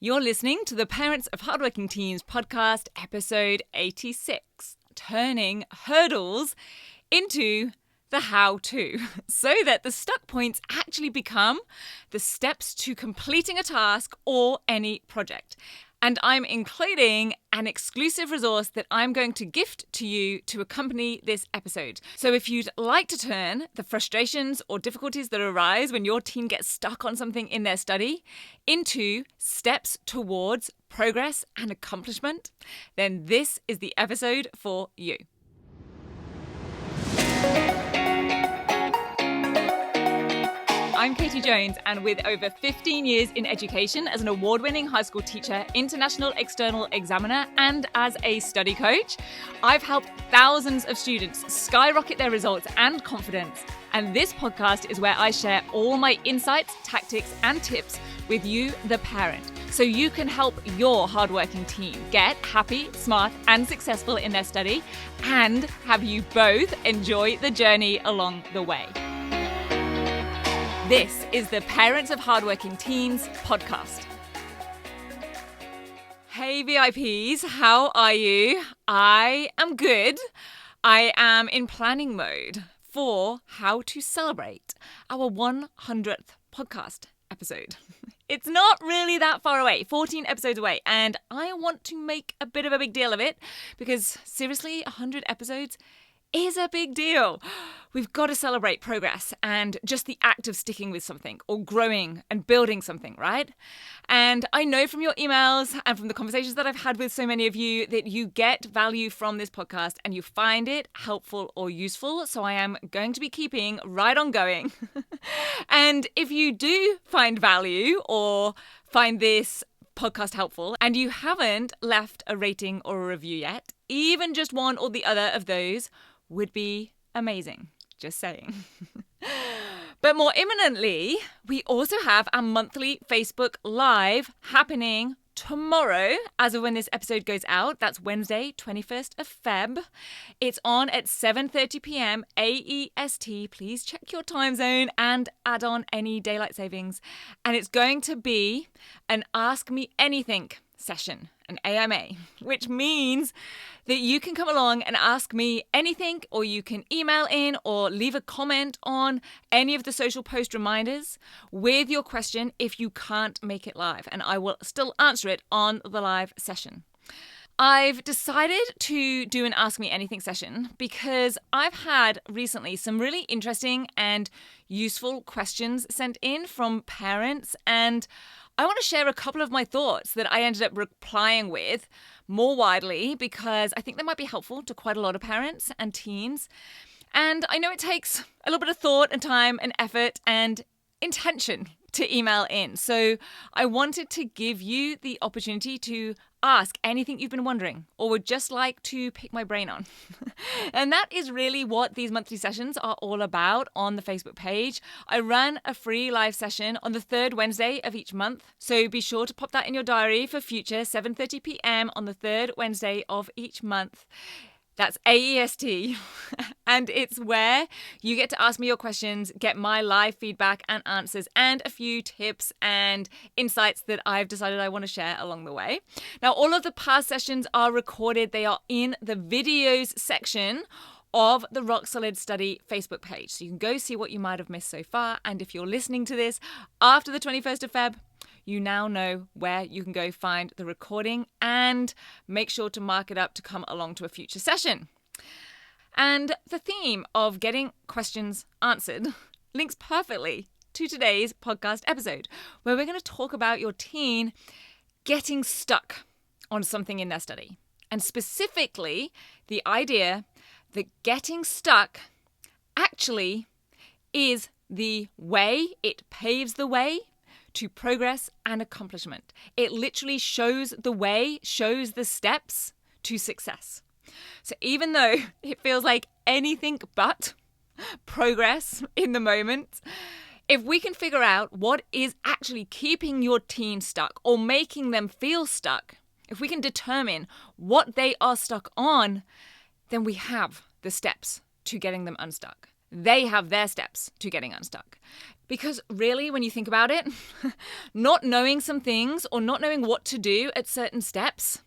You're listening to the Parents of Hardworking Teens podcast, episode 86, turning hurdles into the how-to, so that the stuck points actually become the steps to completing a task or any project. And I'm including an exclusive resource that I'm going to gift to you to accompany this episode. So if you'd like to turn the frustrations or difficulties that arise when your teen gets stuck on something in their study into steps towards progress and accomplishment, then this is the episode for you. I'm Katie Jones, and with over 15 years in education as an award-winning high school teacher, international external examiner, and as a study coach, I've helped thousands of students skyrocket their results and confidence. And this podcast is where I share all my insights, tactics, and tips with you, the parent, so you can help your hardworking teen get happy, smart, and successful in their study, and have you both enjoy the journey along the way. This is the Parents of Hardworking Teens podcast. Hey VIPs, how are you? I am good. I am in planning mode for how to celebrate our 100th podcast episode. It's not really that far away, 14 episodes away, and I want to make a bit of a big deal of it because seriously, 100 episodes is a big deal. We've got to celebrate progress and just the act of sticking with something or growing and building something, right? And I know from your emails and from the conversations that I've had with so many of you that you get value from this podcast and you find it helpful or useful. So I am going to be keeping right on going. And if you do find value or find this podcast helpful and you haven't left a rating or a review yet, even just one or the other of those would be amazing. Just saying. But more imminently, we also have our monthly Facebook Live happening tomorrow, as of when this episode goes out. That's Wednesday, 21st of Feb. It's on at 7:30 p.m. AEST. Please check your time zone and add on any daylight savings. And it's going to be an Ask Me Anything session, an AMA, which means that you can come along and ask me anything, or you can email in or leave a comment on any of the social post reminders with your question if you can't make it live, and I will still answer it on the live session. I've decided to do an Ask Me Anything session because I've had recently some really interesting and useful questions sent in from parents, and I want to share a couple of my thoughts that I ended up replying with more widely because I think they might be helpful to quite a lot of parents and teens. And I know it takes a little bit of thought and time and effort and intention to email in. So I wanted to give you the opportunity to ask anything you've been wondering or would just like to pick my brain on. And that is really what these monthly sessions are all about on the Facebook page. I run a free live session on the third Wednesday of each month. So be sure to pop that in your diary for future 7:30 p.m. on the third Wednesday of each month. That's AEST. And it's where you get to ask me your questions, get my live feedback and answers, and a few tips and insights that I've decided I want to share along the way. Now, all of the past sessions are recorded. They are in the videos section of the Rock Solid Study Facebook page. So you can go see what you might have missed so far. And if you're listening to this after the 21st of Feb, you now know where you can go find the recording and make sure to mark it up to come along to a future session. And the theme of getting questions answered links perfectly to today's podcast episode, where we're going to talk about your teen getting stuck on something in their study. And specifically, the idea that getting stuck actually is the way, it paves the way to progress and accomplishment. It literally shows the way, shows the steps to success. So even though it feels like anything but progress in the moment, if we can figure out what is actually keeping your teen stuck or making them feel stuck, if we can determine what they are stuck on, then we have the steps to getting them unstuck. They have their steps to getting unstuck. Because really, when you think about it, not knowing some things or not knowing what to do at certain steps,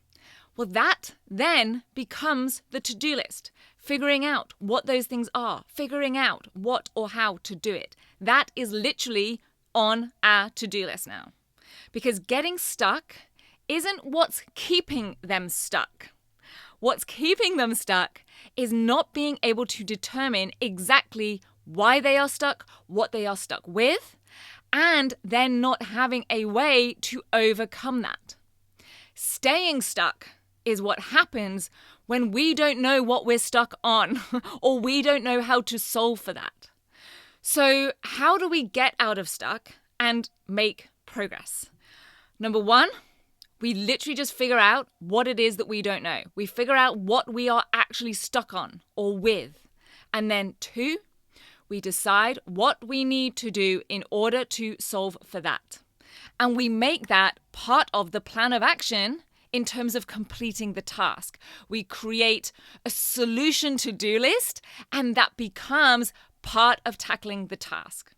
well, that then becomes the to-do list. Figuring out what those things are, figuring out what or how to do it. That is literally on our to-do list now. Because getting stuck isn't what's keeping them stuck. What's keeping them stuck is not being able to determine exactly why they are stuck, what they are stuck with, and then not having a way to overcome that. Staying stuck is what happens when we don't know what we're stuck on or we don't know how to solve for that. So how do we get out of stuck and make progress? Number one, we literally just figure out what it is that we don't know. We figure out what we are actually stuck on or with. And then two, we decide what we need to do in order to solve for that. And we make that part of the plan of action in terms of completing the task. We create a solution to-do list, and that becomes part of tackling the task.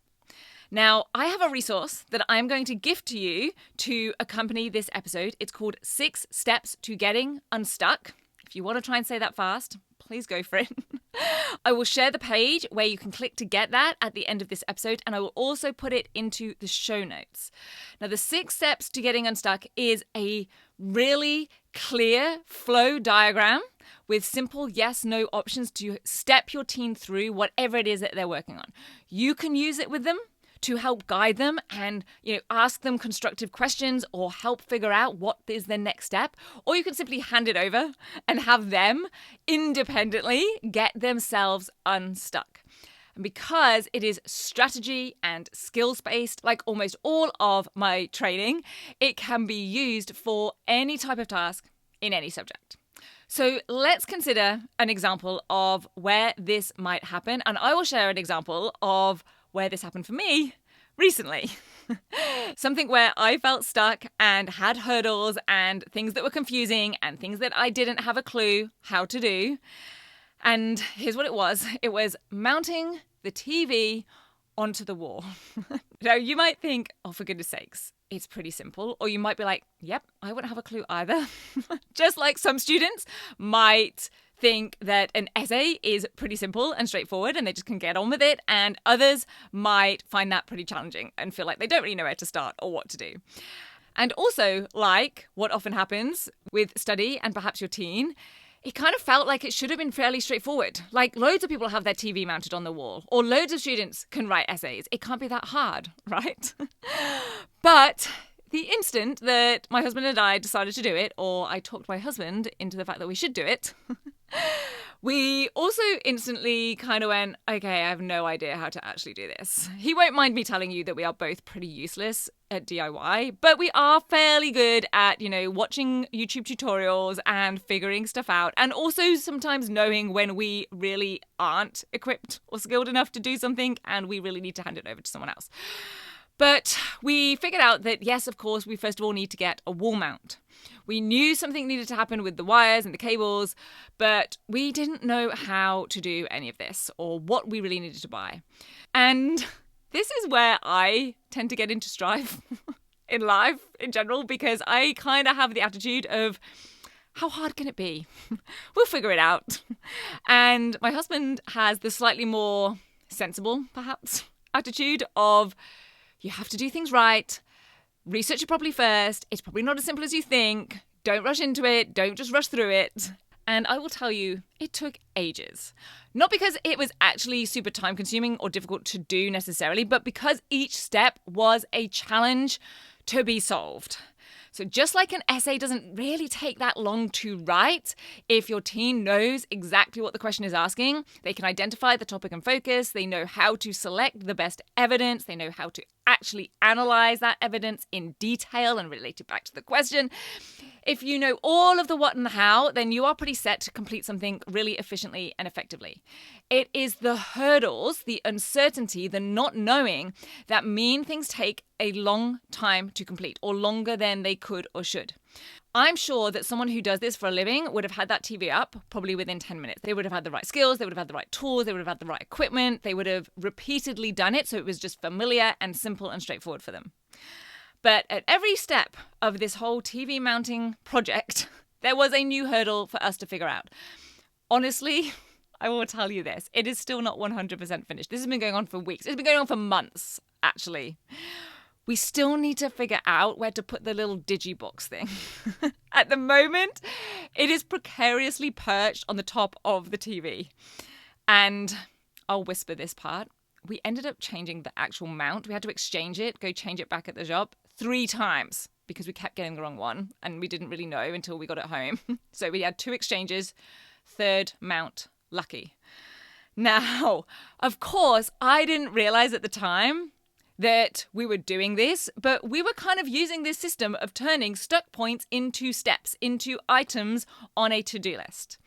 Now, I have a resource that I'm going to gift to you to accompany this episode. It's called 6 Steps to Getting Unstuck. If you want to try and say that fast, please go for it. I will share the page where you can click to get that at the end of this episode, and I will also put it into the show notes. Now, the 6 steps to getting unstuck is a really clear flow diagram with simple yes/no options to step your team through whatever it is that they're working on. You can use it with them to help guide them and ask them constructive questions or help figure out what is the next step. Or you can simply hand it over and have them independently get themselves unstuck. And because it is strategy and skills-based, like almost all of my training, it can be used for any type of task in any subject. So let's consider an example of where this might happen. And I will share an example of where this happened for me recently. Something where I felt stuck and had hurdles and things that were confusing and things that I didn't have a clue how to do. And here's what it was. It was mounting the TV onto the wall. Now, you might think, oh, for goodness sakes, it's pretty simple. Or you might be like, yep, I wouldn't have a clue either. Just like some students might think that an essay is pretty simple and straightforward and they just can get on with it. And others might find that pretty challenging and feel like they don't really know where to start or what to do. And also, like what often happens with study and perhaps your teen, it kind of felt like it should have been fairly straightforward. Like loads of people have their TV mounted on the wall, or loads of students can write essays. It can't be that hard, right? But the instant that my husband and I decided to do it, or I talked my husband into the fact that we should do it, we also instantly kind of went, okay, I have no idea how to actually do this. He won't mind me telling you that we are both pretty useless at DIY, but we are fairly good at, watching YouTube tutorials and figuring stuff out, and also sometimes knowing when we really aren't equipped or skilled enough to do something and we really need to hand it over to someone else. But we figured out that, yes, of course, we first of all need to get a wall mount. We knew something needed to happen with the wires and the cables, but we didn't know how to do any of this or what we really needed to buy. And this is where I tend to get into strife in life in general, because I kind of have the attitude of, how hard can it be? We'll figure it out. And my husband has the slightly more sensible, perhaps, attitude of, you have to do things right, research it properly first, it's probably not as simple as you think, don't rush into it, don't just rush through it. And I will tell you, it took ages. Not because it was actually super time consuming or difficult to do necessarily, but because each step was a challenge to be solved. So just like an essay doesn't really take that long to write, if your teen knows exactly what the question is asking, they can identify the topic and focus, they know how to select the best evidence, they know how to actually analyze that evidence in detail and relate it back to the question. If you know all of the what and the how, then you are pretty set to complete something really efficiently and effectively. It is the hurdles, the uncertainty, the not knowing that mean things take a long time to complete, or longer than they could or should. I'm sure that someone who does this for a living would have had that TV up probably within 10 minutes. They would have had the right skills, they would have had the right tools, they would have had the right equipment, they would have repeatedly done it so it was just familiar and simple and straightforward for them. But at every step of this whole TV mounting project, there was a new hurdle for us to figure out. Honestly, I will tell you this, it is still not 100% finished. This has been going on for weeks. It's been going on for months, actually. We still need to figure out where to put the little digibox thing. At the moment, it is precariously perched on the top of the TV. And I'll whisper this part. We ended up changing the actual mount. We had to exchange it, go change it back at the shop 3 times because we kept getting the wrong one and we didn't really know until we got it home. So we had 2 exchanges, 3rd mount lucky. Now, of course, I didn't realize at the time that we were doing this, but we were kind of using this system of turning stuck points into steps, into items on a to-do list.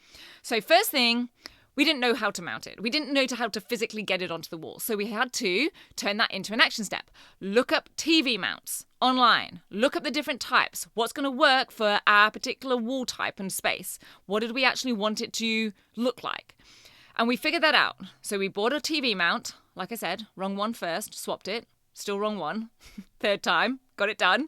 So first thing, we didn't know how to mount it. We didn't know how to physically get it onto the wall. So we had to turn that into an action step. Look up TV mounts online. Look up the different types. What's going to work for our particular wall type and space? What did we actually want it to look like? And we figured that out. So we bought a TV mount. Like I said, wrong one first, swapped it. Still wrong one. 3rd time, got it done.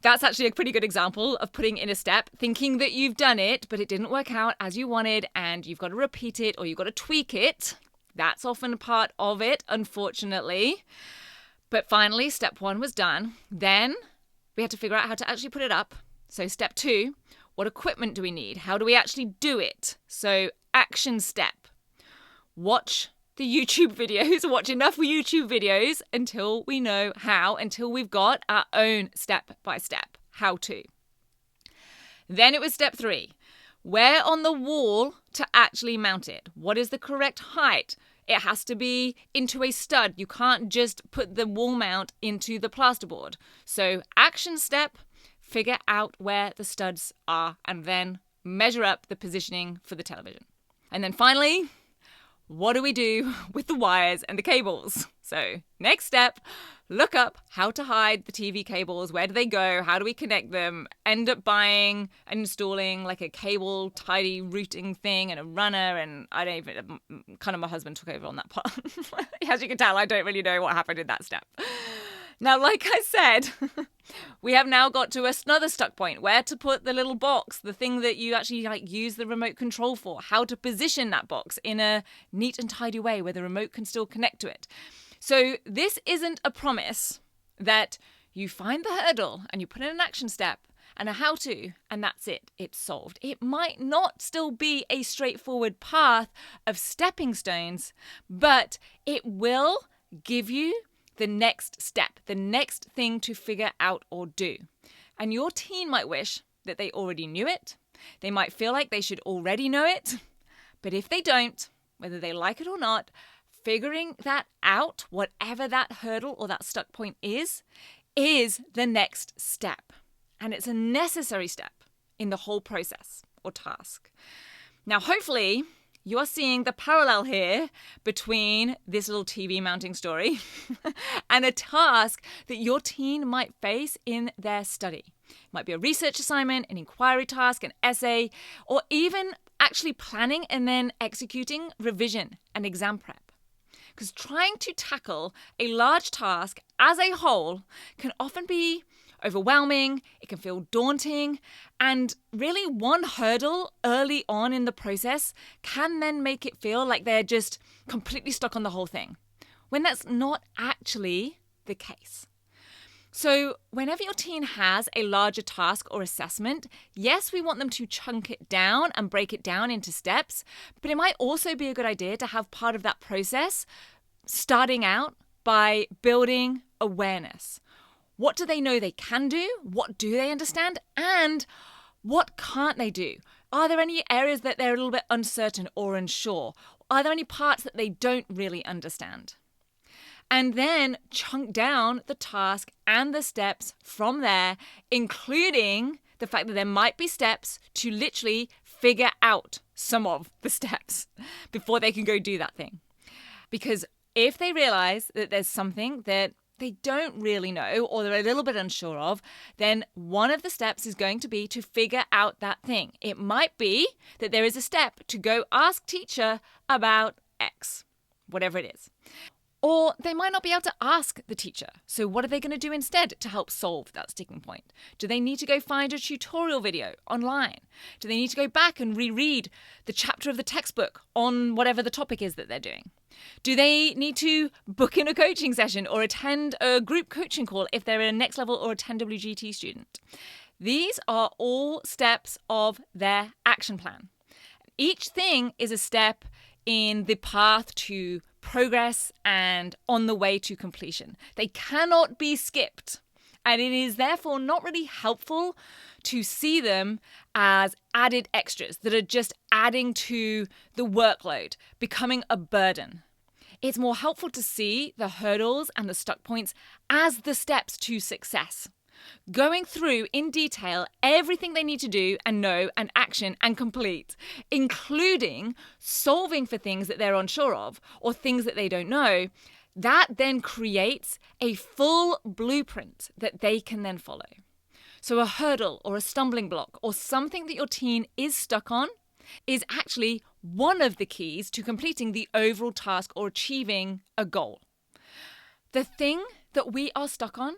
That's actually a pretty good example of putting in a step, thinking that you've done it, but it didn't work out as you wanted, and you've got to repeat it or you've got to tweak it. That's often a part of it, unfortunately. But finally, step 1 was done. Then we had to figure out how to actually put it up. So step 2, what equipment do we need? How do we actually do it? So action step. Watch the YouTube videos, watch enough YouTube videos until we know how, until we've got our own step-by-step how-to. Then it was step 3, where on the wall to actually mount it. What is the correct height? It has to be into a stud. You can't just put the wall mount into the plasterboard. So action step, figure out where the studs are and then measure up the positioning for the television. And then finally, what do we do with the wires and the cables? So next step, look up how to hide the TV cables. Where do they go? How do we connect them? End up buying and installing like a cable tidy routing thing and a runner. And I don't even, kind of my husband took over on that part. As you can tell, I don't really know what happened in that step. Now, like I said, we have now got to another stuck point, where to put the little box, the thing that you actually use the remote control for, how to position that box in a neat and tidy way where the remote can still connect to it. So this isn't a promise that you find the hurdle and you put in an action step and a how-to, and that's it, it's solved. It might not still be a straightforward path of stepping stones, but it will give you the next step, the next thing to figure out or do. And your teen might wish that they already knew it. They might feel like they should already know it. But if they don't, whether they like it or not, figuring that out, whatever that hurdle or that stuck point is the next step. And it's a necessary step in the whole process or task. Now, hopefully, you are seeing the parallel here between this little TV mounting story and a task that your teen might face in their study. It might be a research assignment, an inquiry task, an essay, or even actually planning and then executing revision and exam prep. Because trying to tackle a large task as a whole can often be overwhelming, it can feel daunting, and really one hurdle early on in the process can then make it feel like they're just completely stuck on the whole thing, when that's not actually the case. So whenever your teen has a larger task or assessment, yes, we want them to chunk it down and break it down into steps, but it might also be a good idea to have part of that process starting out by building awareness. What do they know they can do? What do they understand? And what can't they do? Are there any areas that they're a little bit uncertain or unsure? Are there any parts that they don't really understand? And then chunk down the task and the steps from there, including the fact that there might be steps to literally figure out some of the steps before they can go do that thing. Because if they realize that there's something that they don't really know or they're a little bit unsure of, then one of the steps is going to be to figure out that thing. It might be that there is a step to go ask teacher about X, whatever it is. Or they might not be able to ask the teacher. So what are they going to do instead to help solve that sticking point? Do they need to go find a tutorial video online? Do they need to go back and reread the chapter of the textbook on whatever the topic is that they're doing? Do they need to book in a coaching session or attend a group coaching call if they're a Next Level or a 10WGT student? These are all steps of their action plan. Each thing is a step in the path to progress and on the way to completion. They cannot be skipped. And it is therefore not really helpful to see them as added extras that are just adding to the workload, becoming a burden. It's more helpful to see the hurdles and the stuck points as the steps to success. Going through in detail everything they need to do and know and action and complete, including solving for things that they're unsure of or things that they don't know, that then creates a full blueprint that they can then follow. So a hurdle or a stumbling block or something that your teen is stuck on is actually one of the keys to completing the overall task or achieving a goal. The thing that we are stuck on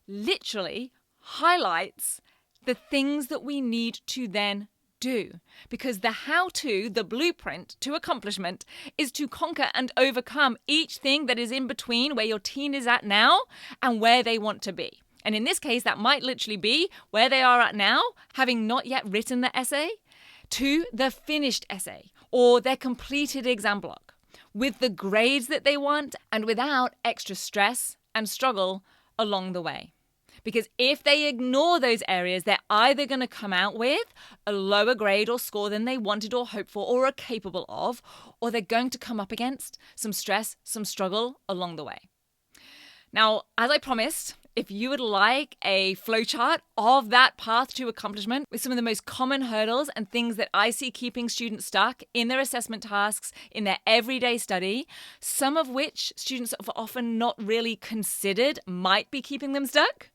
literally highlights the things that we need to then do. Because the how-to, the blueprint to accomplishment, is to conquer and overcome each thing that is in between where your teen is at now and where they want to be. And in this case, that might literally be where they are at now, having not yet written the essay, to the finished essay or their completed exam block, with the grades that they want and without extra stress and struggle along the way. Because if they ignore those areas, they're either going to come out with a lower grade or score than they wanted or hoped for or are capable of, or they're going to come up against some stress, some struggle along the way. Now, as I promised, if you would like a flowchart of that path to accomplishment with some of the most common hurdles and things that I see keeping students stuck in their assessment tasks, in their everyday study, some of which students have often not really considered might be keeping them stuck,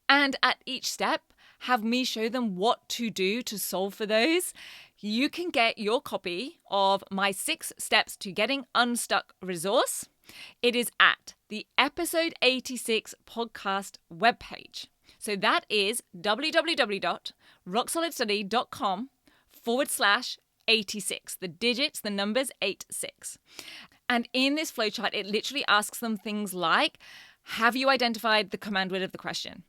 and at each step have me show them what to do to solve for those, you can get your copy of my 6 Steps to Getting Unstuck resource. It is at the episode 86 podcast webpage. So that is www.rocksolidstudy.com/86. The digits, the numbers 86. And in this flowchart, it literally asks them things like, have you identified the command word of the question?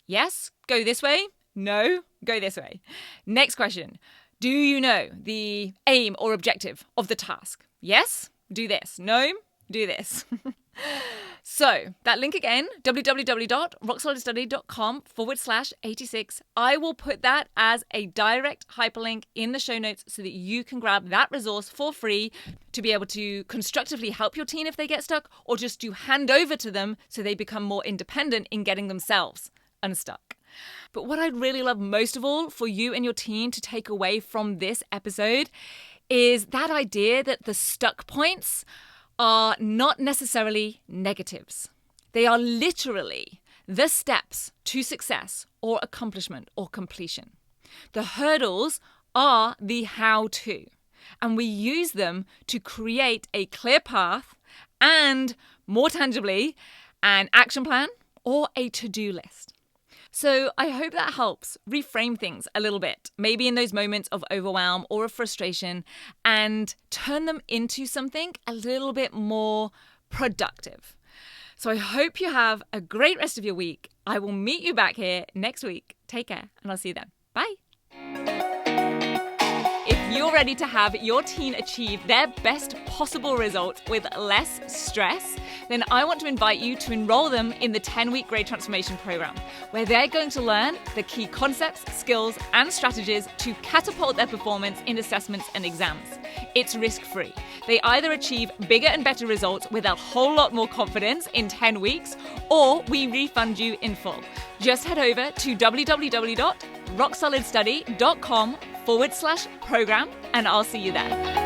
Yes, go this way. No, go this way. Next question. Do you know the aim or objective of the task? Yes, do this. No, do this. So that link again, www.rocksolidstudy.com/86. I will put that as a direct hyperlink in the show notes so that you can grab that resource for free to be able to constructively help your teen if they get stuck, or just to hand over to them so they become more independent in getting themselves unstuck. But what I'd really love most of all for you and your teen to take away from this episode is that idea that the stuck points are not necessarily negatives. They are literally the steps to success or accomplishment or completion. The hurdles are the how-to, and we use them to create a clear path and, more tangibly, an action plan or a to-do list. So I hope that helps reframe things a little bit, maybe in those moments of overwhelm or of frustration, and turn them into something a little bit more productive. So I hope you have a great rest of your week. I will meet you back here next week. Take care, and I'll see you then. Bye. If you're ready to have your teen achieve their best possible results with less stress, then I want to invite you to enroll them in the 10-week Grade Transformation Program, where they're going to learn the key concepts, skills, and strategies to catapult their performance in assessments and exams. It's risk-free. They either achieve bigger and better results with a whole lot more confidence in 10 weeks, or we refund you in full. Just head over to www.rocksolidstudy.com/program, and I'll see you there.